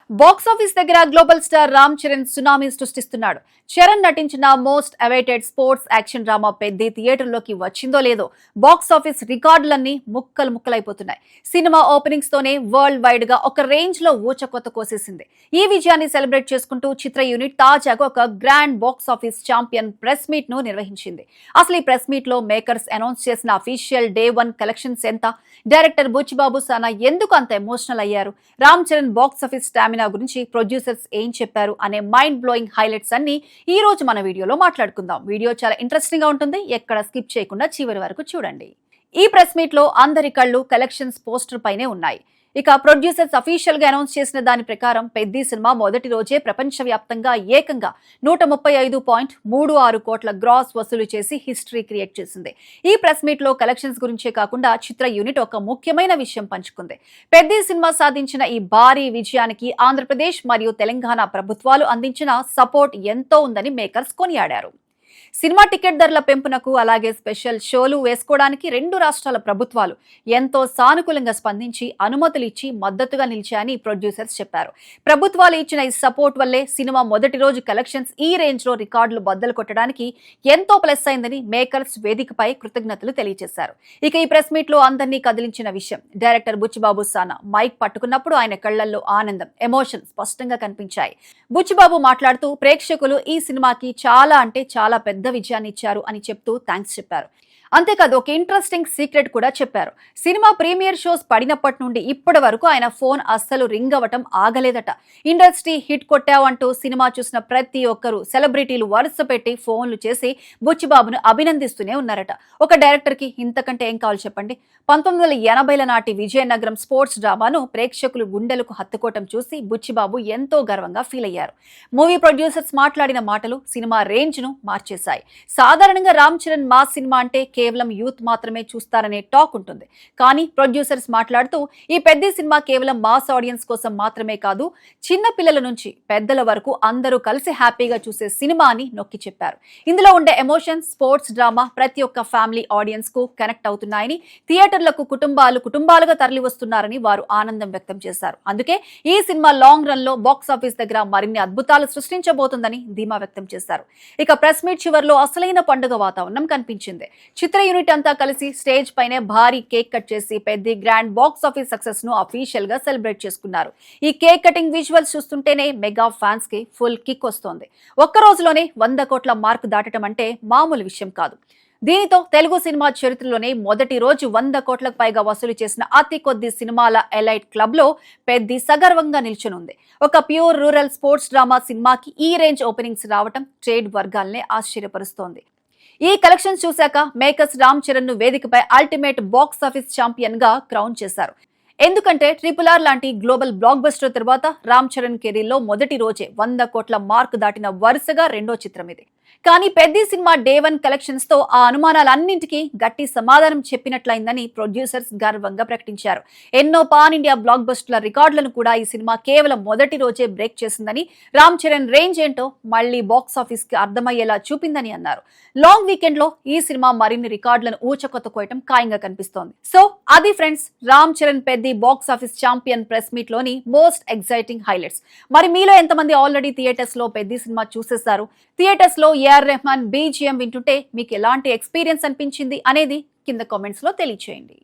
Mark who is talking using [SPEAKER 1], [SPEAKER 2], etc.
[SPEAKER 1] Box office దగ్గర global star Ram Charan tsunami సృష్టిస్తున్నాడు. చరణ్ నటించిన most awaited sports action drama Peddi థియేటర్లోకి వచ్చిందో లేదో బాక్స్ ఆఫీస్ రికార్డులన్నీ ముక్కలు ముక్కలైపోతున్నాయి. సినిమా ఓపెనింగ్స్ తోనే వరల్డ్ వైడ్ గా ఒక రేంజ్ లో ఊచకొత్త కోసేసింది. ఈ విజయాన్ని సెలబ్రేట్ చేసుకుంటూ చిత్ర యూనిట్ తాజాగా ఒక grand box office champion press meet ను నిర్వహించింది. అసలు ఈ ప్రెస్ మీట్ లో మేకర్స్ అనౌన్స్ చేసిన అఫీషియల్ డే 1 కలెక్షన్స్ ఎంత, డైరెక్టర్ బుచ్చిబాబు సానా ఎందుకు అంత ఎమోషనల్ అయ్యారు, Ram Charan box office stamina గురించి ప్రొడ్యూసర్స్ ఏం చెప్పారు అనే మైండ్ బ్లోయింగ్ హైలైట్స్ అన్ని ఈ రోజు మన వీడియోలో మాట్లాడుకుందాం. వీడియో చాలా ఇంట్రెస్టింగ్ గా ఉంటుంది, ఎక్కడ స్కిప్ చేయకుండా చివరి వరకు చూడండి. ఈ ప్రెస్ మీట్ లో అందరి కళ్ళు కలెక్షన్స్ పోస్టర్ పైనే ఉన్నాయి. ఇక ప్రొడ్యూసర్స్ అఫీషియల్ గా అనౌన్స్ చేసిన దాని ప్రకారం పెద్ది సినిమా మొదటి రోజే ప్రపంచవ్యాప్తంగా ఏకంగా 135.36 కోట్ల గ్రాస్ వసూలు చేసి హిస్టరీ క్రియేట్ చేసింది. ఈ ప్రెస్ మీట్ లో కలెక్షన్స్ గురించే కాకుండా చిత్ర యూనిట్ ఒక ముఖ్యమైన విషయం పంచుకుంది. పెద్ది సినిమా సాధించిన ఈ భారీ విజయానికి ఆంధ్రప్రదేశ్ మరియు తెలంగాణ ప్రభుత్వాలు అందించిన సపోర్ట్ ఎంతో ఉందని మేకర్స్ కొనియాడారు. సినిమా టికెట్ ధరల పెంపునకు అలాగే స్పెషల్ షోలు వేసుకోవడానికి రెండు రాష్ట్రాల ప్రభుత్వాలు ఎంతో సానుకూలంగా స్పందించి అనుమతులు ఇచ్చి మద్దతుగా నిలిచాయని ప్రొడ్యూసర్స్ చెప్పారు. ప్రభుత్వాలు ఇచ్చిన ఈ సపోర్ట్ వల్లే సినిమా మొదటి రోజు కలెక్షన్స్ ఈ రేంజ్ లో రికార్డులు బద్దలు కొట్టడానికి ఎంతో ప్లస్ అయిందని మేకర్స్ వేదికపై కృతజ్ఞతలు తెలియజేశారు. ఇక ఈ ప్రెస్ మీట్ లో అందరినీ కదిలించిన విషయం డైరెక్టర్ బుచ్చిబాబు సానా మైక్ పట్టుకున్నప్పుడు ఆయన కళ్లల్లో ఆనందం, ఎమోషన్ స్పష్టంగా కనిపించాయి. బుచ్చిబాబు మాట్లాడుతూ ప్రేక్షకులు ఈ సినిమాకి చాలా అంటే చాలా పెద్ద విజయాన్ని ఇచ్చారు అని చెప్తూ థ్యాంక్స్ చెప్పారు. అంతేకాదు ఒక ఇంట్రెస్టింగ్ సీక్రెట్ కూడా చెప్పారు. సినిమా ప్రీమియర్ షోస్ పడినప్పటి నుండి ఇప్పటి వరకు ఆయన ఫోన్ అస్సలు రింగ్ అవ్వటం ఆగలేదట. ఇండస్ట్రీ హిట్ కొట్టావంటూ సినిమా చూసిన ప్రతి ఒక్కరూ సెలబ్రిటీలు వరుస పెట్టి ఫోన్లు చేసి బుచ్చిబాబును అభినందిస్తూనే ఉన్నారట. ఒక డైరెక్టర్ కి ఇంతకంటే ఏం కావాలి చెప్పండి. 1980ల నాటి విజయనగరం స్పోర్ట్స్ డ్రామాను ప్రేక్షకులు గుండెలకు హత్తుకోవటం చూసి బుచ్చిబాబు ఎంతో గర్వంగా ఫీల్ అయ్యారు. మూవీ ప్రొడ్యూసర్స్ మాట్లాడిన మాటలు సినిమా రేంజ్ ను మార్చేశాయి. సాధారణంగా రామ్ చరణ్ మాస్ సినిమా అంటే కేవలం యూత్ మాత్రమే చూస్తారనే టాక్ ఉంటుంది. కానీ ప్రొడ్యూసర్స్ మాట్లాడుతూ ఈ పెద్ద సినిమా కేవలం మాస్ ఆడియన్స్ కోసం మాత్రమే కాదు, చిన్న పిల్లల నుంచి పెద్దల వరకు అందరూ కలిసి హ్యాపీగా చూసే సినిమా అని నొక్కి చెప్పారు. ఇందులో ఉండే ఎమోషన్స్, స్పోర్ట్స్ డ్రామా ప్రతి ఒక్క ఫ్యామిలీ ఆడియన్స్ కు కనెక్ట్ అవుతున్నాయని, థియేటర్లకు కుటుంబాలుగా తరలి వస్తున్నారని వారు ఆనందం వ్యక్తం చేశారు. అందుకే ఈ సినిమా లాంగ్ రన్ లో బాక్స్ ఆఫీస్ దగ్గర మరిన్ని అద్భుతాలు సృష్టించబోతుందని ధీమా వ్యక్తం చేశారు. ఇక ప్రెస్ మీట్ చివరిలో అసలైన పండుగ వాతావరణం కనిపించింది. చిత్ర యూనిట్ అంతా కలిసి స్టేజ్ పైనే భారీ కేక్ కట్ చేసి పెద్ద గ్రాండ్ బాక్స్ ఆఫీస్ సక్సెస్ ను అఫీషియల్ గా సెలబ్రేట్ చేసుకున్నారు. ఈ కేక్ కటింగ్ విజువల్స్ చూస్తుంటేనే మెగా ఫ్యాన్స్ కి ఫుల్ కిక్ వస్తోంది. ఒక్క రోజులోనే 100 కోట్ల మార్క్ దాటడం అంటే మామూలు విషయం కాదు. దీనితో తెలుగు సినిమా చరిత్రలోనే మొదటి రోజు 100 కోట్లకు పైగా వసూలు చేసిన అతి కొద్ది సినిమాల ఎలైట్ క్లబ్ లో పెద్ది సగర్వంగా నిల్చునుంది. ఒక ప్యూర్ రూరల్ స్పోర్ట్స్ డ్రామా సినిమాకి ఈ రేంజ్ ఓపెనింగ్స్ రావటం ట్రేడ్ వర్గాలనే ఆశ్చర్యపరుస్తోంది. ఈ కలెక్షన్స్ చూశాక మేకర్స్ రామ్ చరణ్ ను వేదికపై అల్టిమేట్ బాక్స్ ఆఫీస్ ఛాంపియన్ గా క్రౌన్ చేశారు. ఎందుకంటే RRR లాంటి గ్లోబల్ బ్లాక్ బస్టర్ తర్వాత రామ్ చరణ్ కెరీర్ లో మొదటి రోజే 100 కోట్ల మార్క్ దాటిన వరుసగా రెండో చిత్రం ఇది. కానీ పెద్ది సినిమా డే 1 కలెక్షన్స్ తో ఆ అనుమానాలన్నింటికీ గట్టి సమాధానం చెప్పినట్లయిందని ప్రొడ్యూసర్స్ గర్వంగా ప్రకటించారు. ఎన్నో పాన్ ఇండియా బ్లాక్ బస్టర్ల రికార్డులను కూడా ఈ సినిమా కేవలం మొదటి రోజే బ్రేక్ చేసిందని, రామ్ చరణ్ రేంజ్ ఏంటో మళ్లీ బాక్స్ ఆఫీస్ కి అర్థమయ్యేలా చూపిందని అన్నారు. లాంగ్ వీకెండ్ లో ఈ సినిమా మరిన్ని రికార్డులను ఊచకొత్త కోయటం ఖాయంగా కనిపిస్తోంది. సో అది friends, Ram Charan Peddi box office champion press meet లోని మోస్ట్ ఎక్సైటింగ్ హైలైట్స్. మరి మీలో ఎంతమంది ఆల్రెడీ థియేటర్స్ లో పెద్ది సినిమా చూసేశారు? థియేటర్స్ లో ఏఆర్ రెహమాన్ బీజిఎం వింటుంటే మీకు ఎలాంటి ఎక్స్పీరియన్స్ అనిపించింది అనేది కింద కామెంట్స్ లో తెలియచేయండి.